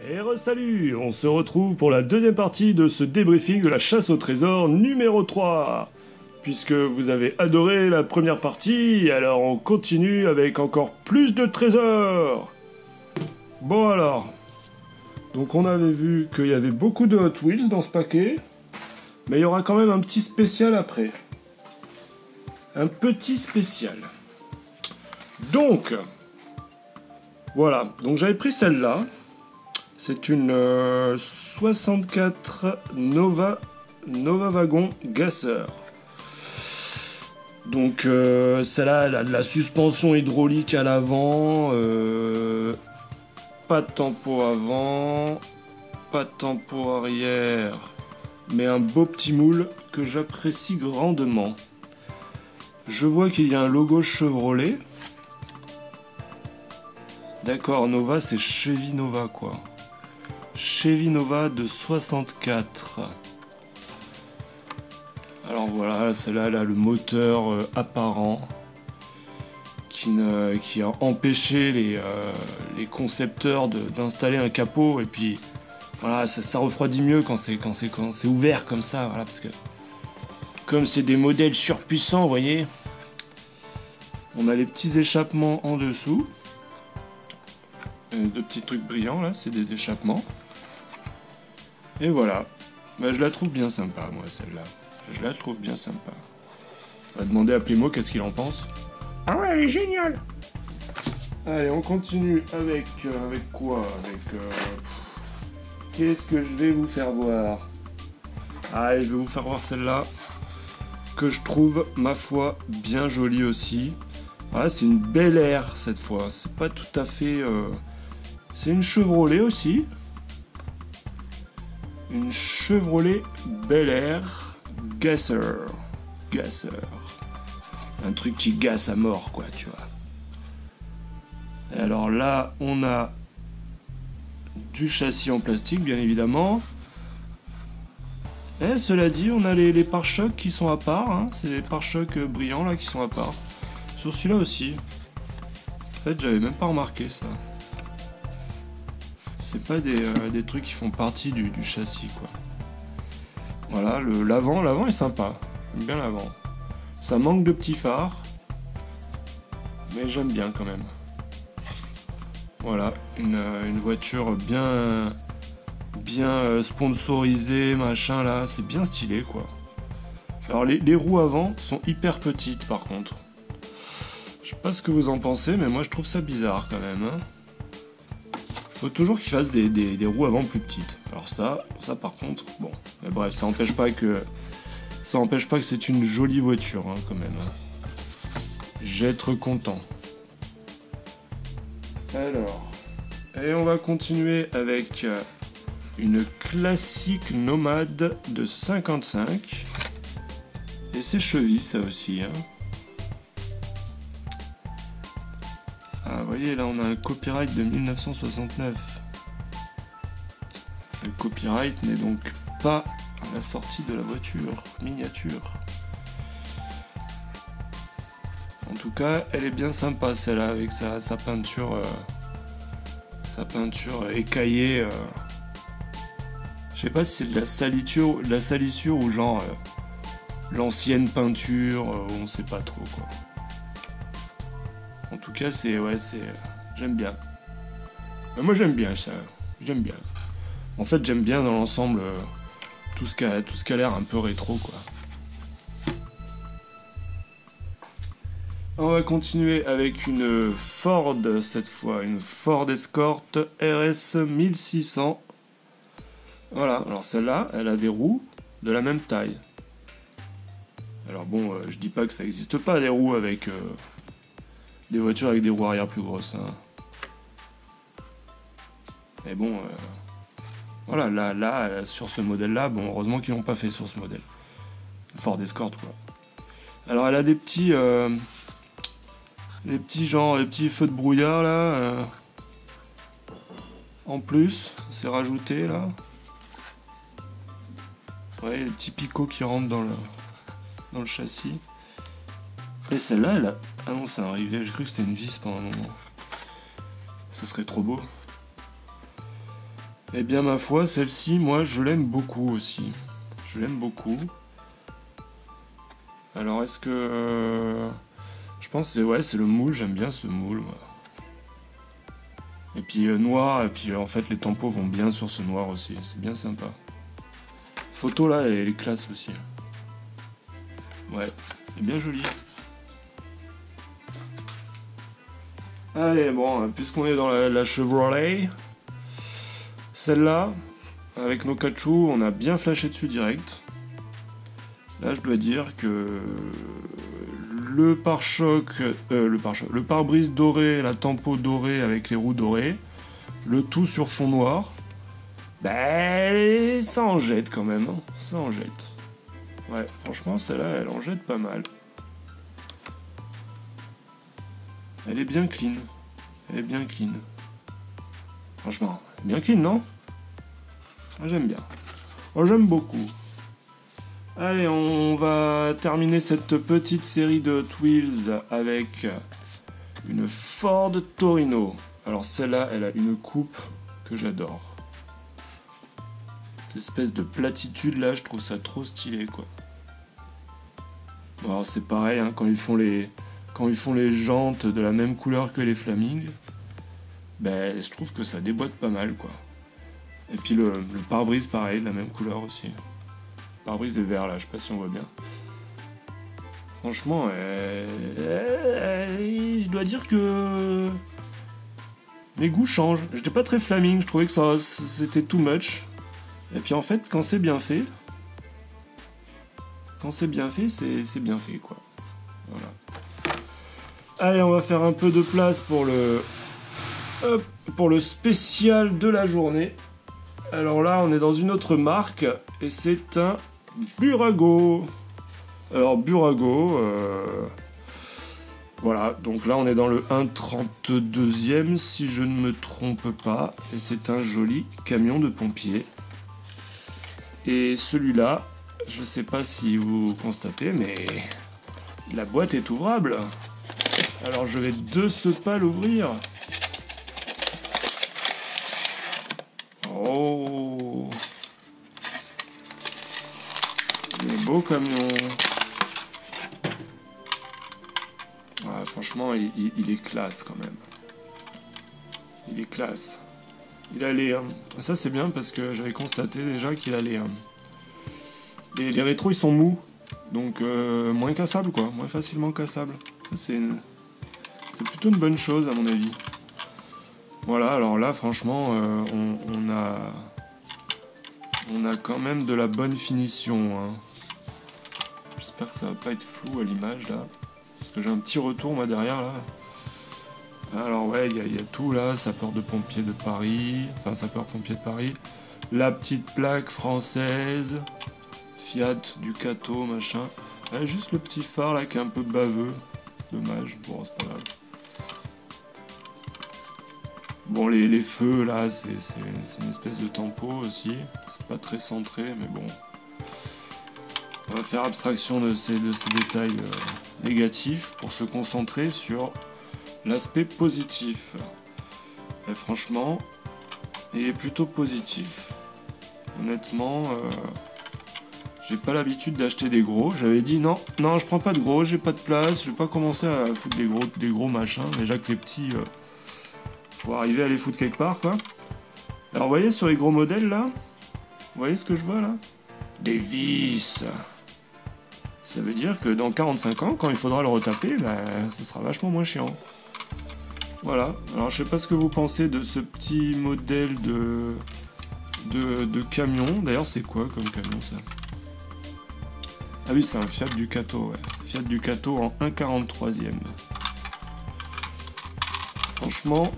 Et re-salut, on se retrouve pour la deuxième partie de ce débriefing de la chasse au trésor numéro 3. Puisque vous avez adoré la première partie, alors on continue avec encore plus de trésors. Bon alors, donc on avait vu qu'il y avait beaucoup de Hot Wheels dans ce paquet, mais il y aura quand même un petit spécial après. Un petit spécial. Donc, voilà, donc j'avais pris celle-là. C'est une 64 Nova Wagon Gasser. Donc celle-là, elle a de la suspension hydraulique à l'avant, pas de tempo avant, pas de tempo arrière, mais un beau petit moule que j'apprécie grandement. Je vois qu'il y a un logo Chevrolet. D'accord, Nova, c'est Chevy Nova, quoi. Chevy Nova de 64. Alors voilà, celle-là, elle a le moteur apparent qui a empêché les concepteurs d'installer un capot. Et puis, voilà, ça refroidit mieux quand c'est ouvert comme ça, voilà, parce que comme c'est des modèles surpuissants, vous voyez, on a les petits échappements en dessous. Deux petits trucs brillants là, c'est des échappements. Et voilà. Bah, je la trouve bien sympa, moi, celle-là. Je la trouve bien sympa. On va demander à Plimo qu'est-ce qu'il en pense. Ah ouais, elle est géniale. Allez, on continue avec quoi? Qu'est-ce que je vais vous faire voir? Allez, je vais vous faire voir celle-là, que je trouve, ma foi, bien jolie aussi. Voilà, c'est une Bel Air cette fois. C'est pas tout à fait... C'est une Chevrolet aussi. Une Chevrolet Bel Air Gasser. Un truc qui gasse à mort, quoi, tu vois. Et alors là, on a du châssis en plastique, bien évidemment. Et cela dit, on a les pare-chocs qui sont à part. Hein. C'est les pare-chocs brillants là qui sont à part. Sur celui-là aussi. En fait, j'avais même pas remarqué ça. C'est pas des trucs qui font partie du châssis, quoi. Voilà, l'avant est sympa. J'aime bien l'avant. Ça manque de petits phares, mais j'aime bien quand même. Voilà, une voiture bien sponsorisée, machin là, c'est bien stylé, quoi. Alors les roues avant sont hyper petites par contre. Je sais pas ce que vous en pensez, mais moi je trouve ça bizarre quand même. Hein. Faut toujours qu'ils fassent des roues avant plus petites. Alors ça par contre, bon. Mais bref, ça n'empêche pas que c'est une jolie voiture, hein, quand même. J'ai être content. Alors, et on va continuer avec une classique Nomade de 55. Et c'est Chevy, ça aussi. Hein. Ah, vous voyez, là, on a un copyright de 1969. Le copyright n'est donc pas à la sortie de la voiture miniature. En tout cas, elle est bien sympa, celle-là, avec sa peinture écaillée. Je sais pas si c'est de la salissure ou genre l'ancienne peinture, on sait pas trop, quoi. En tout cas, j'aime bien. Moi, j'aime bien ça. J'aime bien. En fait, j'aime bien dans l'ensemble tout ce qui a l'air un peu rétro, quoi. On va continuer avec une Ford cette fois, une Ford Escort RS 1600. Voilà, alors celle-là, elle a des roues de la même taille. Alors bon, je dis pas que ça n'existe pas des roues avec des voitures avec des roues arrière plus grosses. Hein. Mais bon, voilà, là, sur ce modèle-là, bon, heureusement qu'ils l'ont pas fait sur ce modèle. Ford Escort, quoi. Alors elle a des petits... les petits feux de brouillard là, en plus, c'est rajouté là. Ouais, les petits picots qui rentrent dans le châssis. Et celle-là, elle a... Ah non, c'est un rivet, j'ai cru que c'était une vis pendant un moment. Ce serait trop beau. Eh bien ma foi, celle-ci, moi je l'aime beaucoup aussi. Je l'aime beaucoup. Alors est-ce que... je pense que c'est ouais, c'est le moule, j'aime bien ce moule. Moi. Et puis noir, et puis en fait les tampons vont bien sur ce noir aussi, c'est bien sympa. Cette photo là, elle est classe aussi. Ouais, elle est bien jolie. Allez, bon, puisqu'on est dans la Chevrolet, celle-là, avec nos cachous, on a bien flashé dessus direct. Là, je dois dire que le pare-choc, le pare-brise doré, la tempo dorée avec les roues dorées, le tout sur fond noir, ben ça en jette quand même, hein, ça en jette. Ouais, franchement, celle-là, elle en jette pas mal. Elle est bien clean. Elle est bien clean. Franchement, bien clean, non? Moi, j'aime bien. Moi, j'aime beaucoup. Allez, on va terminer cette petite série de Hot Wheels avec une Ford Torino. Alors celle-là, elle a une coupe que j'adore. Cette espèce de platitude là, je trouve ça trop stylé quoi. Bon, alors c'est pareil, hein, quand ils font les jantes de la même couleur que les Flaming, ben je trouve que ça déboîte pas mal quoi. Et puis le pare-brise pareil, de la même couleur aussi. Le pare-brise est vert là, je sais pas si on voit bien. Franchement, je dois dire que mes goûts changent. J'étais pas très Flaming, je trouvais que c'était too much. Et puis en fait, quand c'est bien fait, c'est bien fait quoi. Voilà. Allez, on va faire un peu de place pour le spécial de la journée. Alors là, on est dans une autre marque et c'est un Burago. Alors Burago, voilà, donc là on est dans le 1,32e si je ne me trompe pas, et c'est un joli camion de pompier. Et celui-là, je sais pas si vous constatez, mais la boîte est ouvrable. Alors je vais de ce pas l'ouvrir. Oh, le beau camion. Ouais, franchement, il est classe quand même. Il est classe. Il a les... ça c'est bien parce que j'avais constaté déjà qu'il a les rétros ils sont mous. Donc moins cassables quoi, moins facilement cassables. Ça c'est plutôt une bonne chose à mon avis. Voilà, alors là franchement on a quand même de la bonne finition. Hein. J'espère que ça va pas être flou à l'image là. Parce que j'ai un petit retour moi derrière là. Alors ouais, il y a tout là, sapeur-pompier de Paris, enfin sapeur-pompier de Paris, la petite plaque française, Fiat, Ducato, machin. Ouais, juste le petit phare là qui est un peu baveux, dommage, bon c'est pas grave. Bon les feux là, c'est une espèce de tempo aussi, c'est pas très centré mais bon. On va faire abstraction de ces détails négatifs pour se concentrer sur l'aspect positif. Et franchement, il est plutôt positif. Honnêtement, j'ai pas l'habitude d'acheter des gros. J'avais dit non, je prends pas de gros, j'ai pas de place, je vais pas commencer à foutre des gros machins. Déjà que les petits, faut arriver à les foutre quelque part, quoi. Alors, vous voyez sur les gros modèles là, vous voyez ce que je vois là? Des vis. Ça veut dire que dans 45 ans, quand il faudra le retaper, ben, ce sera vachement moins chiant. Voilà, alors je sais pas ce que vous pensez de ce petit modèle de camion. D'ailleurs c'est quoi comme camion ça? Ah oui, c'est un Fiat Ducato, ouais. Fiat Ducato en 1,43e. Franchement,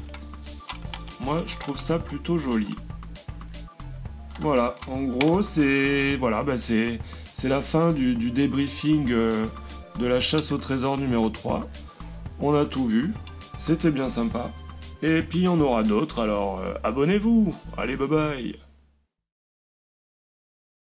moi je trouve ça plutôt joli. Voilà, en gros c'est la fin du débriefing de la chasse au trésor numéro 3. On a tout vu. C'était bien sympa. Et puis il y en aura d'autres, alors abonnez-vous. Allez, bye bye.